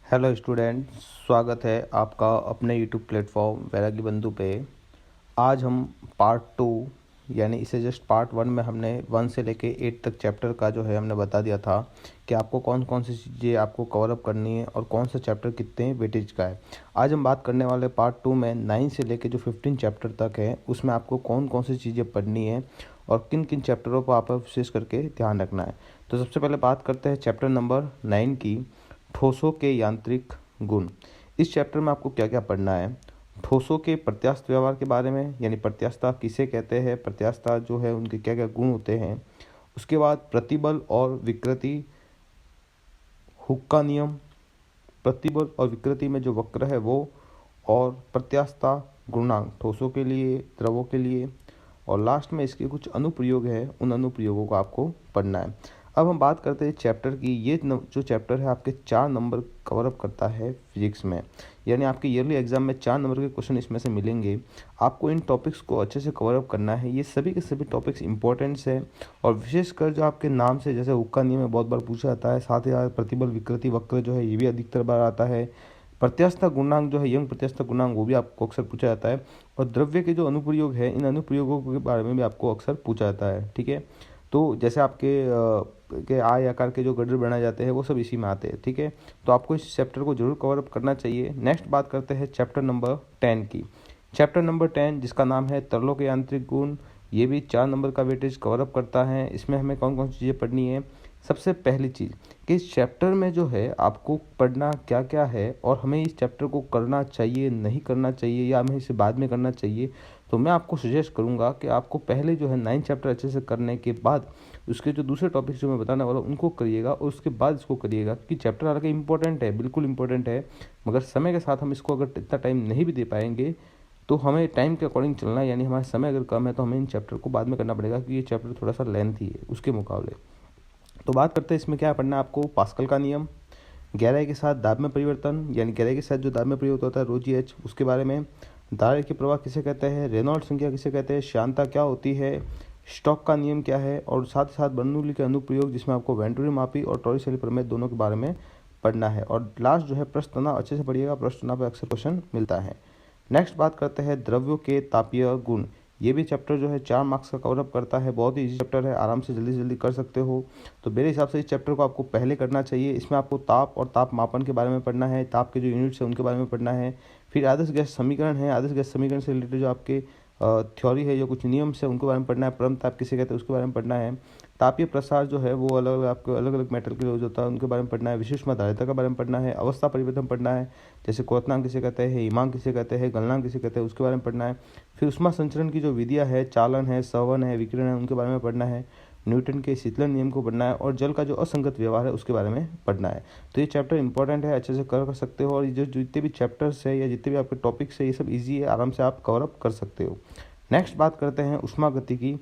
Hello student, स्वागत है आपका अपने यूट्यूब प्लेटफॉर्म वैरागी बंधु पे। आज हम पार्ट 2 यानी इसे जस्ट पार्ट 1 में हमने 1 से लेके 8 तक चैप्टर का जो है हमने बता दिया था कि आपको कौन कौन सी चीज़ें आपको कवर अप करनी है और कौन सा चैप्टर कितने वेटेज का है। आज हम बात करने वाले पार्ट 2 में 9 से लेके जो 15 चैप्टर तक है उसमें आपको कौन कौन सी चीज़ें पढ़नी है और किन किन चैप्टरों पर आपको विशेष करके ध्यान रखना है। तो सबसे पहले बात करते हैं चैप्टर नंबर 9 की, ठोसों के यांत्रिक गुण। इस चैप्टर में आपको क्या क्या पढ़ना है। ठोसों के प्रत्यास्थ व्यवहार के बारे में, यानी प्रत्यास्थता किसे कहते हैं, प्रत्यास्थता जो है उनके क्या क्या गुण होते हैं। उसके बाद प्रतिबल और विकृति, हुक का नियम, प्रतिबल और विकृति में जो वक्र है वो, और प्रत्यास्थता गुणांक ठोसों के लिए, द्रवों के लिए, और लास्ट में इसके कुछ अनुप्रयोग है, उन अनुप्रयोगों को आपको पढ़ना है। अब हम बात करते हैं चैप्टर की। ये जो चैप्टर है आपके 4 नंबर कवर अप करता है फिजिक्स में, यानी आपके ईयरली एग्जाम में 4 नंबर के क्वेश्चन इसमें से मिलेंगे। आपको इन टॉपिक्स को अच्छे से कवर अप करना है। ये सभी के सभी टॉपिक्स इंपॉर्टेंट्स है, और विशेषकर जो आपके नाम से जैसे हुक्का नियम में बहुत बार पूछा जाता है, साथ ही साथ प्रतिबल विकृति वक्र जो है ये भी अधिकतर बार आता है। प्रत्यास्था गुणांक जो है, यंग प्रत्यास्था गुणांक, वो भी आपको अक्सर पूछा जाता है। और द्रव्य के जो अनुप्रयोग है, इन अनुप्रयोगों के बारे में भी आपको अक्सर पूछा जाता है। ठीक है, तो जैसे आपके के आय आकार के जो गड्ढे बनाए जाते हैं वो सब इसी में आते हैं। ठीक है, तो आपको इस चैप्टर को जरूर कवर अप करना चाहिए। नेक्स्ट बात करते हैं चैप्टर नंबर 10 की। चैप्टर नंबर 10 जिसका नाम है तरलों के यांत्रिक गुण, ये भी 4 नंबर का वेटेज कवर अप करता है। इसमें हमें कौन कौन सी चीज़ें पढ़नी है। सबसे पहली चीज़ कि इस चैप्टर में जो है आपको पढ़ना क्या क्या है, और हमें इस चैप्टर को करना चाहिए, नहीं करना चाहिए, या हमें इसे बाद में करना चाहिए। तो मैं आपको सजेस्ट करूंगा कि आपको पहले जो है 9 चैप्टर अच्छे से करने के बाद उसके जो दूसरे टॉपिक्स जो मैं बताने वाला हूँ उनको करिएगा, और उसके बाद इसको करिएगा। कि चैप्टर हालांकि इंपॉर्टेंट है, बिल्कुल इंपॉर्टेंट है, मगर समय के साथ हम इसको अगर इतना टाइम नहीं भी दे पाएंगे तो हमें टाइम के अकॉर्डिंग चलना है। यानी हमारा समय अगर कम है तो हमें इन चैप्टर को बाद में करना पड़ेगा, क्योंकि ये चैप्टर थोड़ा सा लेंथी है उसके मुकाबले। तो बात करते हैं इसमें क्या पढ़ना है आपको। पास्कल का नियम, गहराई के साथ दाब में परिवर्तन, यानी गहराई के साथ जो दाब में परिवर्तन होता है रो जी एच, उसके बारे में। धारा के प्रवाह किसे कहते हैं, रेनॉल्ड संख्या किसे कहते हैं, श्यानता क्या होती है, स्टॉक का नियम क्या है, और साथ ही साथ बर्नौली के अनुप्रयोग जिसमें आपको वेंटुरी मापी और टॉरिसेली प्रमेय दोनों के बारे में पढ़ना है। और लास्ट जो है प्रश्न तनाव अच्छे से पढ़िएगा, प्रश्न तनाव पर अक्सर क्वेश्चन मिलता है। नेक्स्ट बात करते हैं द्रव्यों के तापीय गुण। ये भी चैप्टर जो है 4 मार्क्स का कवर अप करता है। बहुत ही इजी चैप्टर है, आराम से जल्दी से जल्दी कर सकते हो। तो मेरे हिसाब से इस चैप्टर को आपको पहले करना चाहिए। इसमें आपको ताप और ताप मापन के बारे में पढ़ना है, ताप के जो यूनिट्स हैं उनके बारे में पढ़ना है। फिर आदर्श गैस समीकरण है, आदर्श गैस समीकरण से रिलेटेड जो आपके थ्योरी है, जो कुछ नियम्स है उनके बारे में पढ़ना है। परम ताप किसे कहते हैं उसके बारे में पढ़ना है। तापीय प्रसार जो है वो अलग अलग आपको अलग अलग मेटल के लिए होता है, उनके बारे में पढ़ना है। विशिष्ट धारिता के बारे में पढ़ना है। अवस्था परिवर्तन पढ़ना है, जैसे क्वथनांक किसे कहते हैं, हिमांक किसे कहते हैं, गलनांक किसे कहते हैं, उसके बारे में पढ़ना है। फिर उष्मा संचरण की जो विधियाँ है, चालन है, संवहन है, विकिरण है, उनके बारे में पढ़ना है। न्यूटन के शीतलन नियम को पढ़ना है, और जल का जो असंगत व्यवहार है उसके बारे में पढ़ना है। तो ये चैप्टर इंपॉर्टेंट है, अच्छे से कर सकते हो। और ये जो जितने भी चैप्टर्स है या जितने भी आपके टॉपिक्स है ये सब इजी है, आराम से आप कवर अप कर सकते हो। नेक्स्ट बात करते हैं ऊष्मागति की।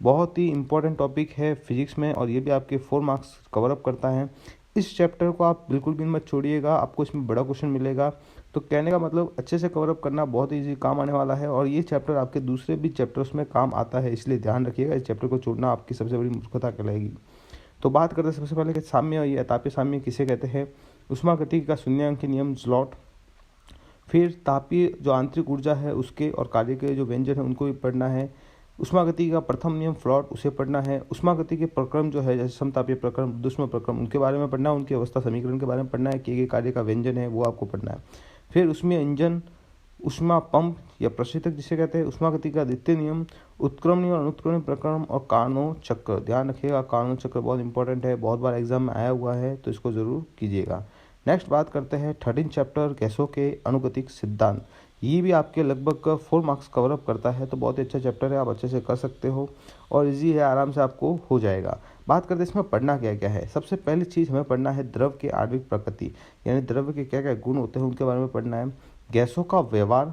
बहुत ही इंपॉर्टेंट टॉपिक है फिजिक्स में, और ये भी आपके 4 मार्क्स कवर अप करता है। इस चैप्टर को आप बिल्कुल भी मत छोड़िएगा, आपको इसमें बड़ा क्वेश्चन मिलेगा। तो कहने का मतलब अच्छे से कवर अप करना बहुत ईजी काम आने वाला है, और ये चैप्टर आपके दूसरे भी चैप्टर्स में काम आता है, इसलिए ध्यान रखिएगा। इस चैप्टर को छोड़ना आपकी सबसे बड़ी मूर्खता कहलाएगी। तो बात करते हैं सबसे पहले कि साम्य या तापीय साम्य किसे कहते हैं। ऊष्मागतिकी का शून्यांक नियम स्लॉट। फिर तापीय जो आंतरिक ऊर्जा है उसके और कार्य के जो व्यंजन है उनको भी पढ़ना है। ऊष्मागति का प्रथम नियम फ्लॉट, उसे पढ़ना है। ऊष्मागति के प्रक्रम जो है, जैसे समतापीय प्रक्रम, दुष्म प्रक्रम, उनके बारे में पढ़ना है। उनकी अवस्था समीकरण के बारे में पढ़ना है, किए गए कार्य का व्यंजन है वो आपको पढ़ना है। फिर उसमें इंजन, ऊष्मा पंप या प्रशीतक जिसे कहते हैं, ऊष्मागति का द्वितीय नियम, उत्क्रमणीय और अनुत्क्रमणीय प्रक्रम, और कार्नोट चक्र। ध्यान रखिएगा, कार्नोट चक्र बहुत इंपॉर्टेंट है, बहुत बार एग्जाम में आया हुआ है, तो इसको जरूर कीजिएगा। नेक्स्ट बात करते हैं 13 चैप्टर गैसों के अनुगतिक सिद्धांत। ये भी आपके लगभग 4 मार्क्स कवर अप करता है, तो बहुत ही अच्छा चैप्टर है, आप अच्छे से कर सकते हो, और इजी है, आराम से आपको हो जाएगा। बात करते हैं इसमें पढ़ना क्या क्या है। सबसे पहली चीज़ हमें पढ़ना है द्रव के आणविक प्रकृति, यानी द्रव्य के क्या क्या गुण होते हैं उनके बारे में पढ़ना है। गैसों का व्यवहार,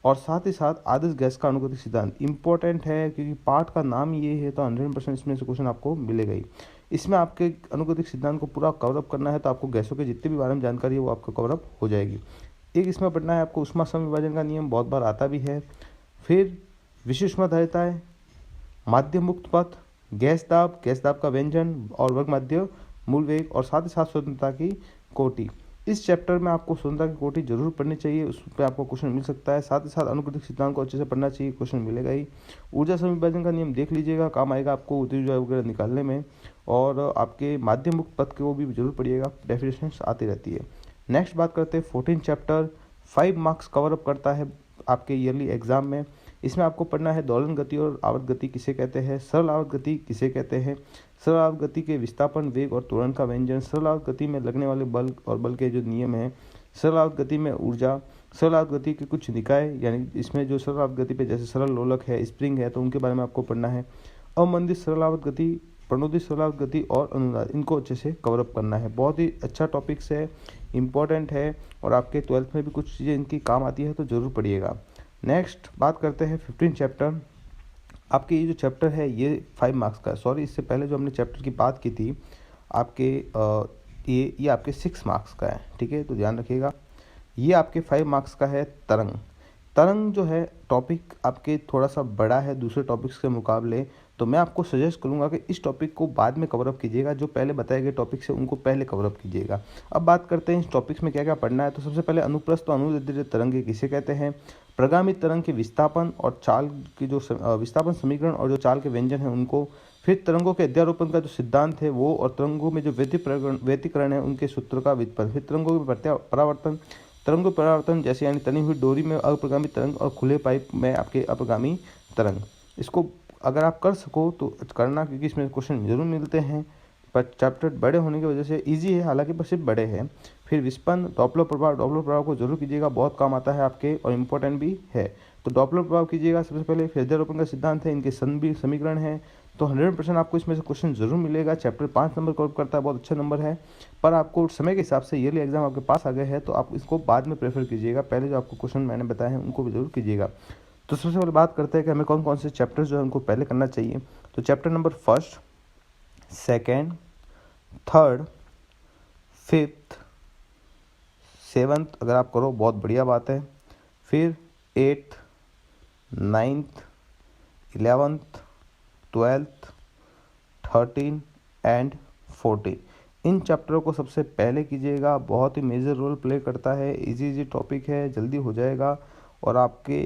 और साथ ही साथ आदर्श गैस का अनुगतिक सिद्धांत इंपॉर्टेंट है, क्योंकि पार्ट का नाम ये है, तो 100% इसमें से क्वेश्चन आपको मिलेगा ही। इसमें आपके अनुगतिक सिद्धांत को पूरा कवर अप करना है, तो आपको गैसों के जितने भी बारे में जानकारी है वो आपको कवर अप हो जाएगी। एक इसमें पढ़ना है आपको ऊष्मा समविभाजन का नियम, बहुत बार आता भी है। फिर विशिष्ट ऊष्माधारिताएं, माध्यम मुक्त पथ, गैस दाब का व्यंजन और वर्ग माध्य मूल वेग, और साथ ही साथ स्वतंत्रता की कोटि। इस चैप्टर में आपको स्वतंत्रता की कोटि जरूर पढ़नी चाहिए, उस पर आपको क्वेश्चन मिल सकता है। साथ ही साथ अनुक्रमिक सिद्धांत को अच्छे से पढ़ना चाहिए, क्वेश्चन मिलेगा ही। ऊर्जा समीकरण का नियम देख लीजिएगा, काम आएगा आपको ऊर्जा वगैरह निकालने में। और आपके माध्यम मुक्त पद को भी जरूर पढ़िएगा, डेफिनेशन आती रहती है। नेक्स्ट बात करते हैं 14 चैप्टर 5 मार्क्स कवर अप करता है आपके ईयरली एग्जाम में। इसमें आपको पढ़ना है दोलन गति और आवर्त गति किसे कहते हैं, सरल आवर्त गति किसे कहते हैं, सरल आवर्त गति के विस्थापन, वेग और त्वरण का व्यंजन, सरल आवर्त गति में लगने वाले बल और बल के जो नियम हैं, सरल आवर्त गति में ऊर्जा, सरल आवर्त गति के कुछ निकाय, यानी इसमें जो सरल आवर्त गति पे जैसे सरल लोलक है, स्प्रिंग है, तो उनके बारे में आपको पढ़ना है। अवमंदित सरल आवर्त गति, प्रणोदित सरल आवर्त गति और अनुनाद, इनको अच्छे से कवर अप करना है। बहुत ही अच्छा टॉपिक्स है, इम्पॉर्टेंट है, और आपके 12th में भी कुछ चीज़ें इनकी काम आती है, तो ज़रूर पढ़िएगा। नेक्स्ट बात करते हैं 15 चैप्टर। आपके ये जो चैप्टर है ये 5 मार्क्स का है। सॉरी, इससे पहले जो हमने चैप्टर की बात की थी आपके ये आपके 6 मार्क्स का है, ठीक है, तो ध्यान रखिएगा। ये आपके 5 मार्क्स का है तरंग। तरंग जो है टॉपिक आपके थोड़ा सा बड़ा है दूसरे टॉपिक्स के मुकाबले, तो मैं आपको सजेस्ट करूंगा कि इस टॉपिक को बाद में कवर अप कीजिएगा, जो पहले बताए गए टॉपिक्स है उनको पहले कवर अप कीजिएगा। अब बात करते हैं इस टॉपिक्स में क्या क्या पढ़ना है। तो सबसे पहले अनुप्रस्थ और अनुदैर्ध्य तरंगे किसे कहते हैं, प्रगामी तरंग के विस्थापन और चाल की जो विस्थापन समीकरण और जो चाल के व्यंजन है उनको, फिर तरंगों के अध्यारोपण का जो सिद्धांत है वो, और तरंगों में जो व्यतिकरण है उनके सूत्र का व्युत्पन्न, फिर तरंगों के परावर्तन, तरंगों परावर्तन जैसे यानी तनी हुई डोरी में अप्रगामी तरंग और खुले पाइप में आपके अपगामी तरंग। इसको अगर आप कर सको तो करना, क्योंकि इसमें क्वेश्चन जरूर मिलते हैं, पर चैप्टर बड़े होने की वजह से इजी है, हालांकि पर सिर्फ बड़े हैं। फिर विस्पन, डॉपलर प्रभाव को जरूर कीजिएगा, बहुत काम आता है आपके और इम्पोर्टेंट भी है। तो डॉपलर प्रभाव कीजिएगा सबसे पहले, फिर अध्यारोपण का सिद्धांत है, इनके समीकरण है। तो 100% आपको इसमें से क्वेश्चन जरूर मिलेगा। चैप्टर 5 नंबर कवर करता है, बहुत अच्छा नंबर है, पर आपको समय के हिसाब से ईयरली एग्जाम आपके पास आ गए हैं, तो आप इसको बाद में प्रेफर कीजिएगा, पहले जो आपको क्वेश्चन मैंने बताए हैं उनको भी जरूर कीजिएगा। तो सबसे पहले बात करते हैं कि हमें कौन कौन से चैप्टर्स जो है उनको पहले करना चाहिए। तो चैप्टर नंबर 1, 2, 3, 5, 7 अगर आप करो बहुत बढ़िया बात है। फिर 8, 9, 11, 12, 13 एंड 14, इन चैप्टरों को सबसे पहले कीजिएगा। बहुत ही मेजर रोल प्ले करता है, इजी टॉपिक है, जल्दी हो जाएगा और आपके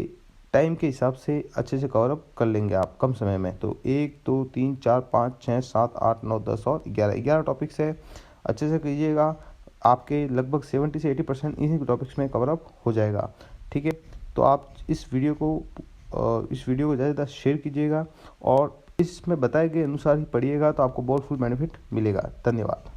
टाइम के हिसाब से अच्छे से कवर अप कर लेंगे आप कम समय में। तो 1, 2, 3, 4, 5, 6, 7, 8, 9, 10 और 11 टॉपिक्स है, अच्छे से कीजिएगा। आपके लगभग 70 से 80% इन्हीं टॉपिक्स में कवर अप हो जाएगा, ठीक है। तो आप इस वीडियो को ज़्यादा से ज़्यादा शेयर कीजिएगा और इसमें बताए गए अनुसार ही पढ़िएगा, तो आपको बहुत फुल बेनिफिट मिलेगा। धन्यवाद।